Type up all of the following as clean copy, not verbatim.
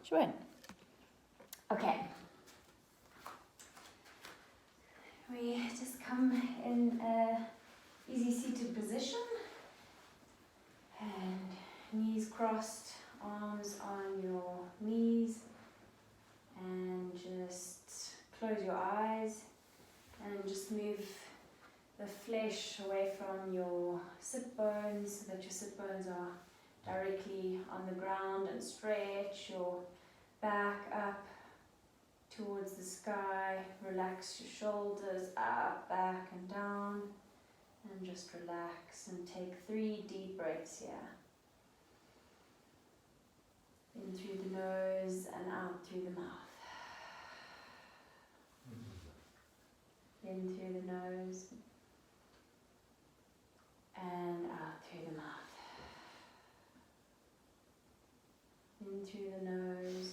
Schön. Okay. We just come in a easy seated position and knees crossed, arms on your knees, and just close your eyes and just move the flesh away from your sit bones so that your sit bones are directly on the ground, and stretch your back up towards the sky. Relax your shoulders up, back and down, and just relax and take 3 deep breaths here. In through the nose and out through the mouth. In through the nose and out through the mouth. In through the nose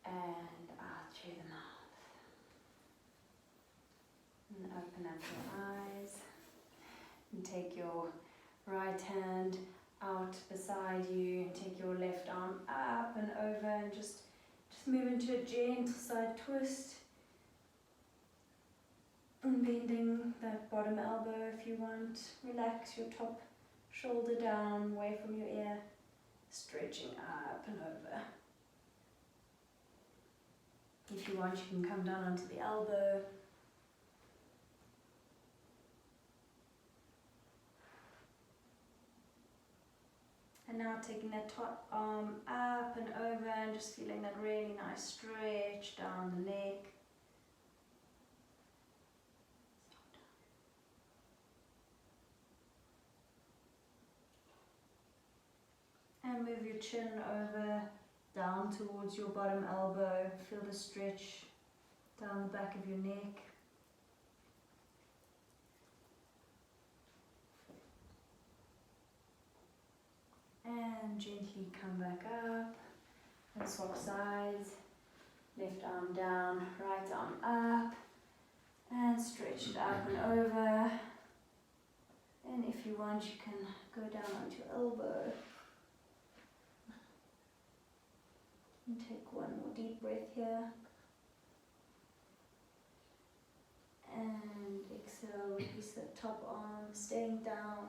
and out through the mouth. And open up your eyes and take your right hand out beside you, and take your left arm up and over, and just move into a gentle side twist, and bending that bottom elbow if you want. Relax your top shoulder down away from your ear, stretching up and over. If you want, you can come down onto the elbow. And now taking that top arm up and over, and just feeling that really nice stretch down the neck. And move your chin over, down towards your bottom elbow. Feel the stretch down the back of your neck. And gently come back up and swap sides. Left arm down, right arm up, and stretch it up and over. And if you want, you can go down onto your elbow. And take one more deep breath here. And exhale, release the top arm, staying down.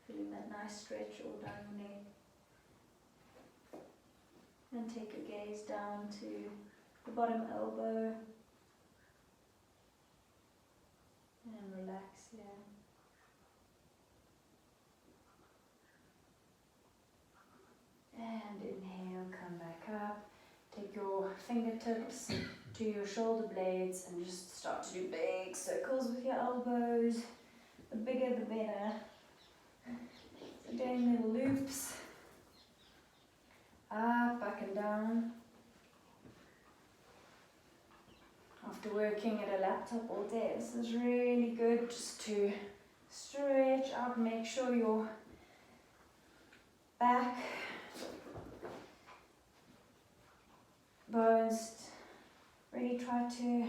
Feeling that nice stretch all down your neck. And take your gaze down to the bottom elbow. And relax here. And inhale, come back up. Take your fingertips to your shoulder blades and just start to do big circles with your elbows. The bigger the better. So doing little loops. Up, back and down. After working at a laptop all day, this is really good just to stretch out. Make sure your back bones really try to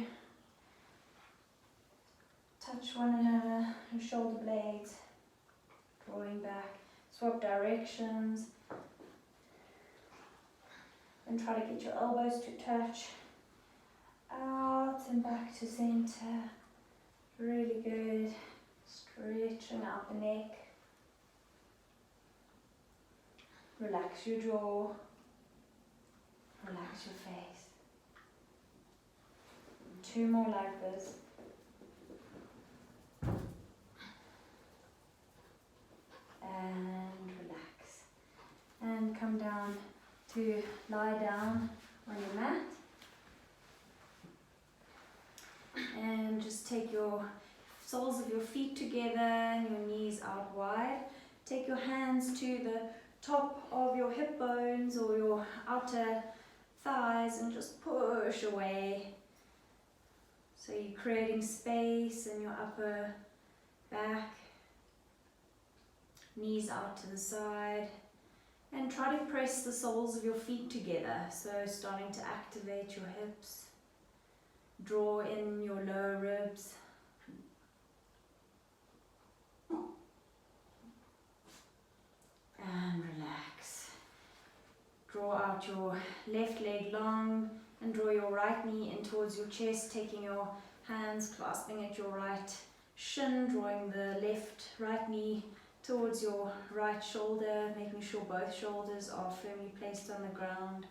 touch one another, your shoulder blades, drawing back, swap directions, and try to get your elbows to touch, out and back to center. Really good, stretching out the neck, relax your jaw, relax your face. 2 more like this. And relax. And come down to lie down on your mat. And just take your soles of your feet together and your knees out wide. Take your hands to the top of your hip bones or your outer thighs and just push away. So you're creating space in your upper back. Knees out to the side. And try to press the soles of your feet together. So starting to activate your hips. Draw in your lower ribs. draw out your left leg long and draw your right knee in towards your chest, taking your hands, clasping at your right shin, drawing the right knee towards your right shoulder, making sure both shoulders are firmly placed on the ground.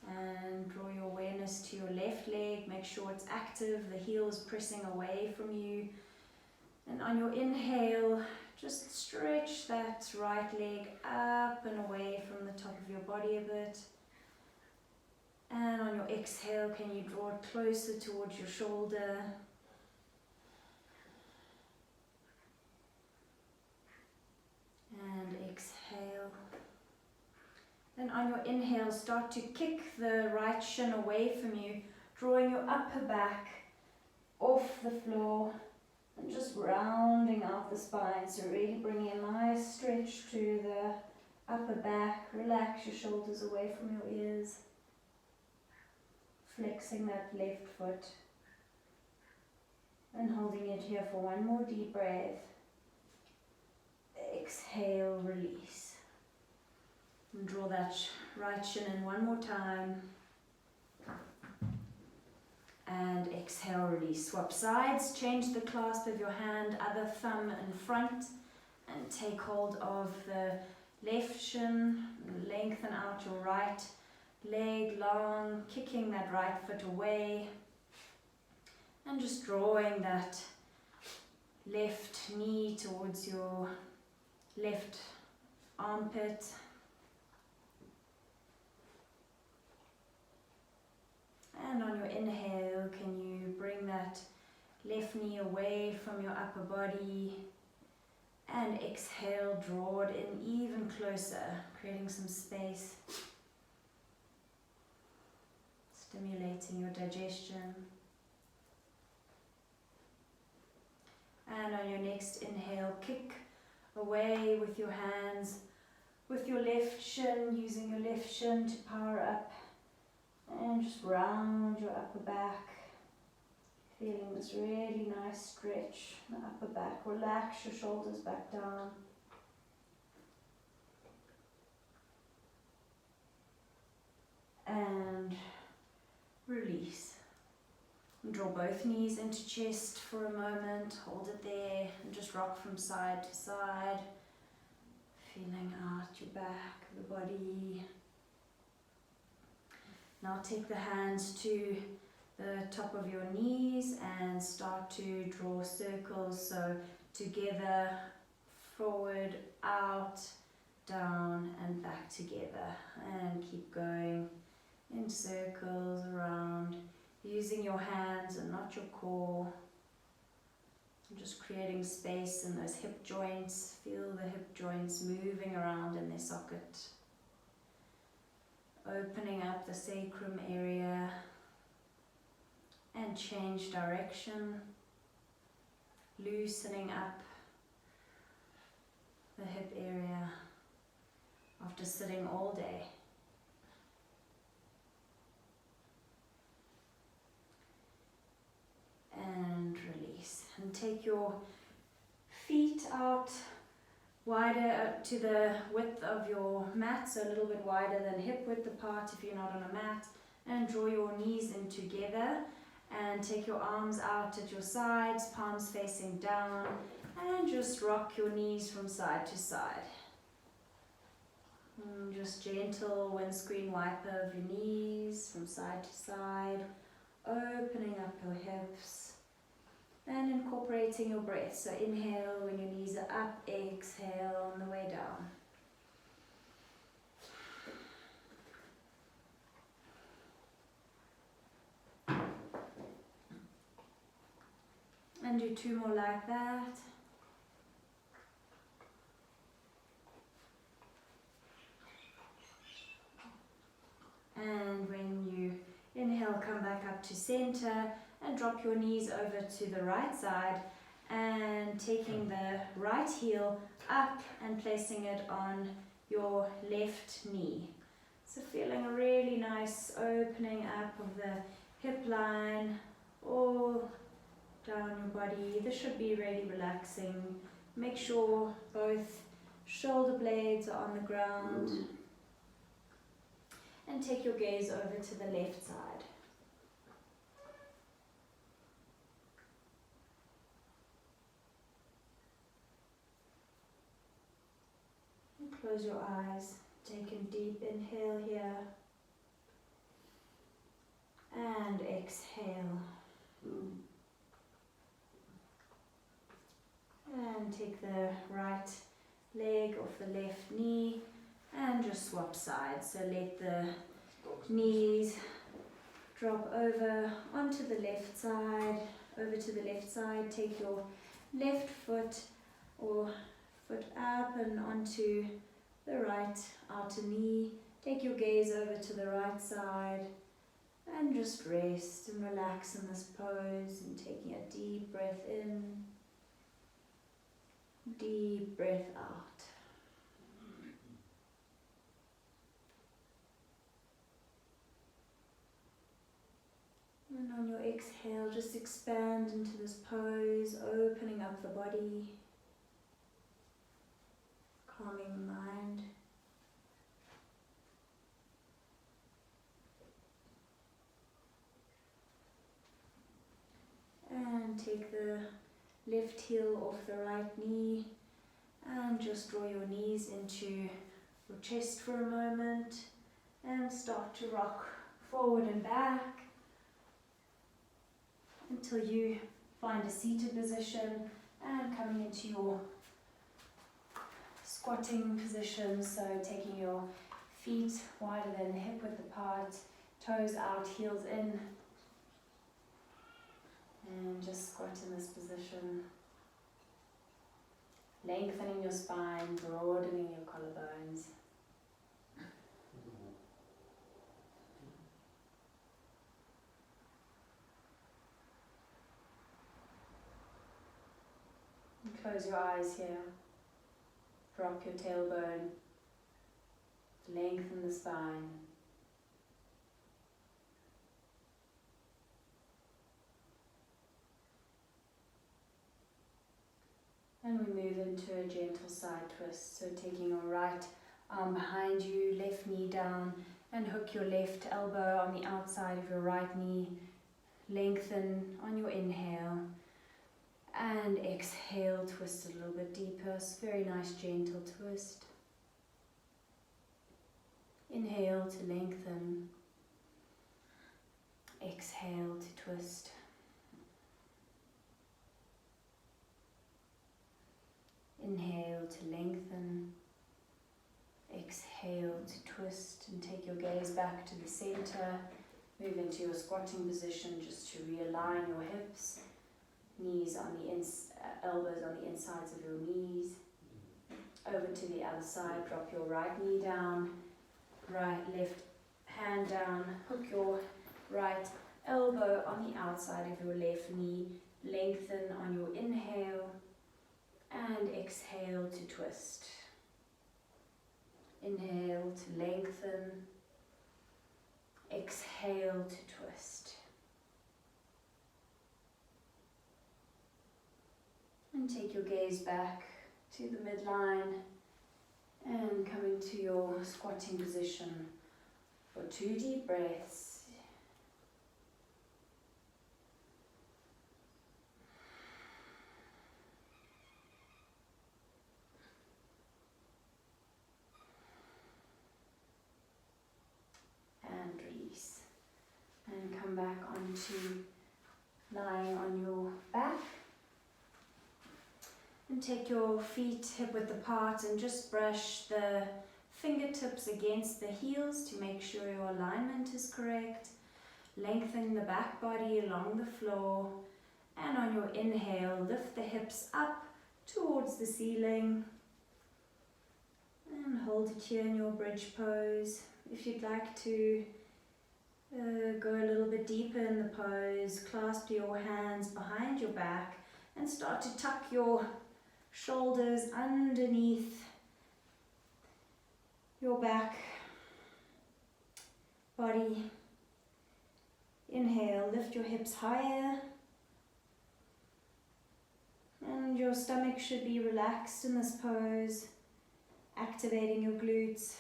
And draw your awareness to your left leg, make sure it's active, the heel is pressing away from you. And on your inhale, just stretch that right leg up and away from the top of your body a bit. And on your exhale, can you draw it closer towards your shoulder? And exhale. Then on your inhale, start to kick the right shin away from you, drawing your upper back off the floor and just rounding out the spine. So really bringing a nice stretch to the upper back. Relax your shoulders away from your ears. Flexing that left foot. And holding it here for one more deep breath. Exhale, release. And draw that right shin in one more time. And exhale, release. Swap sides, change the clasp of your hand, other thumb in front, and take hold of the left shin. Lengthen out your right leg long, kicking that right foot away. And just drawing that left knee towards your left armpit. And on your inhale, can you bring that left knee away from your upper body? And exhale, draw it in even closer, creating some space. Stimulating your digestion. And on your next inhale, kick away with your hands, with your left shin, using your left shin to power up. And just round your upper back, feeling this really nice stretch in the upper back. Relax your shoulders back down. And release. And draw both knees into chest for a moment. Hold it there and just rock from side to side. Feeling out your back of the body. Now take the hands to the top of your knees and start to draw circles. So together, forward, out, down and back together. And keep going in circles around, using your hands and not your core. And just creating space in those hip joints. Feel the hip joints moving around in their socket. Opening up the sacrum area and change direction, loosening up the hip area after sitting all day. And release. And take your feet out wider to the width of your mat, so a little bit wider than hip width apart if you're not on a mat, and draw your knees in together and take your arms out at your sides, palms facing down, and just rock your knees from side to side. And just gentle windscreen wiper of your knees from side to side, opening up your hips. And incorporating your breath. So inhale when your knees are up, exhale on the way down. And do two more like that. And when you inhale, come back up to center. And drop your knees over to the right side and taking the right heel up and placing it on your left knee. So feeling a really nice opening up of the hip line all down your body. This should be really relaxing. Make sure both shoulder blades are on the ground. and take your gaze over to the left side. And close your eyes. Take a deep inhale here. And exhale. And take the right leg off the left knee and just swap sides. So let the knees drop over onto the left side, over to the left side. Take your left foot or foot up and onto the right outer knee. Take your gaze over to the right side and just rest and relax in this pose and taking a deep breath in, deep breath out. And on your exhale, just expand into this pose, opening up the body, calming the mind. And take the left heel off the right knee and just draw your knees into your chest for a moment and start to rock forward and back until you find a seated position and coming into your squatting position. So taking your feet wider than hip width apart, toes out, heels in, and just squat in this position. Lengthening your spine, broadening your collarbones. And close your eyes here. Drop your tailbone. Lengthen the spine. And we move into a gentle side twist. So taking your right arm behind you, left knee down, and hook your left elbow on the outside of your right knee. Lengthen on your inhale. And exhale, twist a little bit deeper. It's a very nice gentle twist. Inhale to lengthen. Exhale to twist. Inhale to lengthen. Exhale to twist and take your gaze back to the center. Move into your squatting position just to realign your hips. Knees on the elbows on the insides of your knees. Over to the other side, drop your right knee down. Left hand down. Hook your right elbow on the outside of your left knee. Lengthen on your inhale. And exhale to twist. Inhale to lengthen. Exhale to twist. And take your gaze back to the midline and come into your squatting position for 2 deep breaths. And come back onto lying on your back. And take your feet hip width apart and just brush the fingertips against the heels to make sure your alignment is correct. Lengthen the back body along the floor. And on your inhale, lift the hips up towards the ceiling. And hold it here in your bridge pose. If you'd like to go a little bit deeper in the pose, clasp your hands behind your back and start to tuck your shoulders underneath your back body. Inhale, lift your hips higher. And your stomach should be relaxed in this pose, activating your glutes.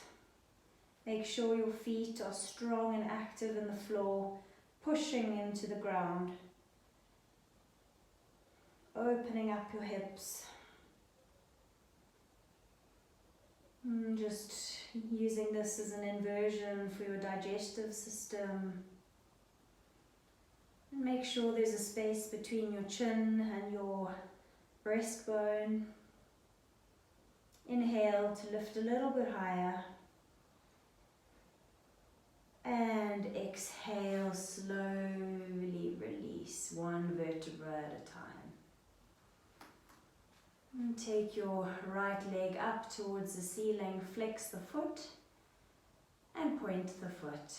Make sure your feet are strong and active in the floor, pushing into the ground. Opening up your hips. Just using this as an inversion for your digestive system. And make sure there's a space between your chin and your breastbone. Inhale to lift a little bit higher. And exhale, slowly release one vertebra at a time. And take your right leg up towards the ceiling, flex the foot and point the foot.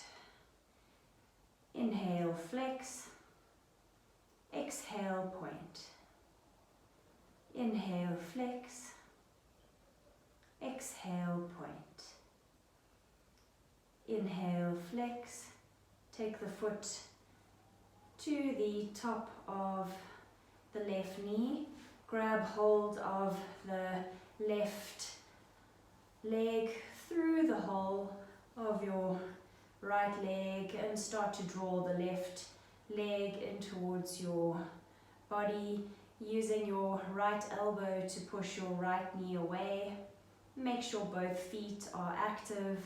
Inhale, flex. Exhale, point. Inhale, flex. Exhale, point. Inhale, flex. Take the foot to the top of the left knee. Grab hold of the left leg through the hole of your right leg and start to draw the left leg in towards your body, using your right elbow to push your right knee away. Make sure both feet are active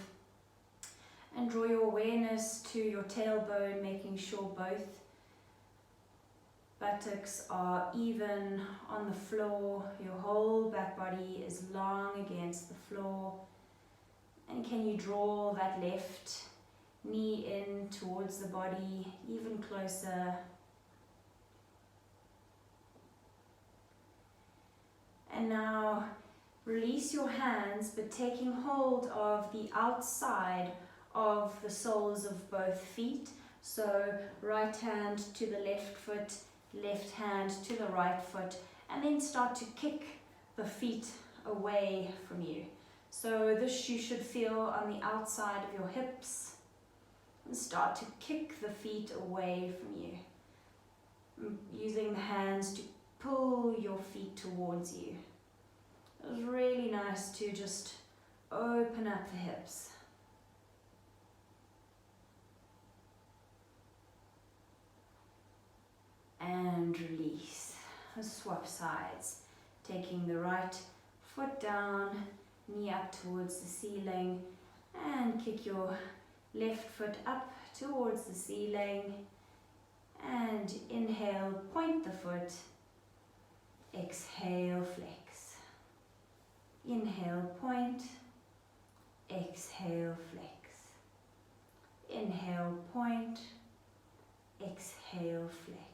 and draw your awareness to your tailbone, making sure both buttocks are even on the floor. Your whole back body is long against the floor. And can you draw that left knee in towards the body, even closer. And now release your hands, but taking hold of the outside of the soles of both feet. So right hand to the left foot, left hand to the right foot, and then start to kick the feet away from you. So this you should feel on the outside of your hips, and start to kick the feet away from you, using the hands to pull your feet towards you. It was really nice to just open up the hips. And release. Swap sides. Taking the right foot down, knee up towards the ceiling, and kick your left foot up towards the ceiling. And inhale, point the foot. Exhale, flex. Inhale, point. Exhale, flex. Inhale, point. Exhale, flex.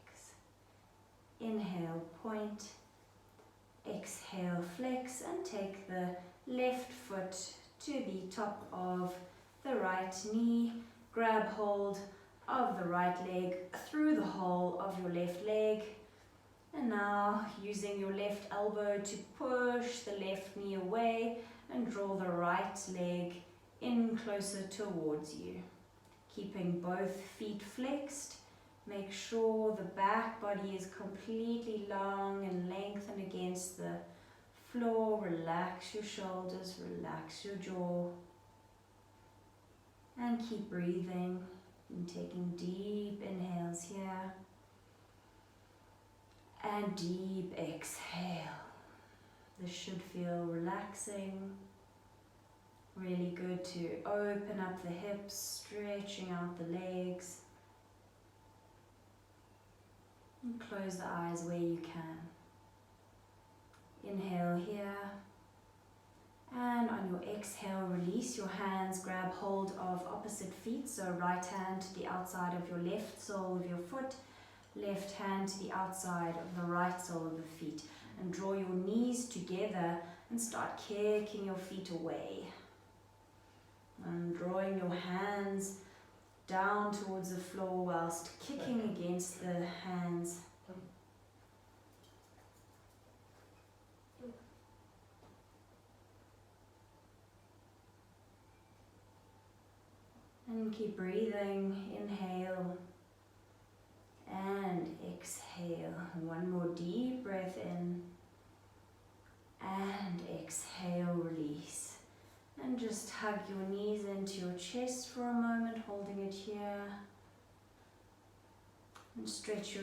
Inhale, point. Exhale, flex, and take the left foot to the top of the right knee. Grab hold of the right leg through the hole of your left leg. And now using your left elbow to push the left knee away and draw the right leg in closer towards you. Keeping both feet flexed. Make sure the back body is completely long and lengthened against the floor. Relax your shoulders, relax your jaw. And keep breathing and taking deep inhales here. And deep exhale. This should feel relaxing. Really good to open up the hips, stretching out the legs. And close the eyes where you can. Inhale here. And on your exhale, release your hands, grab hold of opposite feet. So right hand to the outside of your left sole of your foot. Left hand to the outside of the right sole of the feet. And draw your knees together and start kicking your feet away. And drawing your hands down towards the floor whilst kicking against the hands. And keep breathing. Inhale and exhale. One more deep breath in and exhale, release. And And just hug your knees into your chest for a moment, holding it here. And stretch your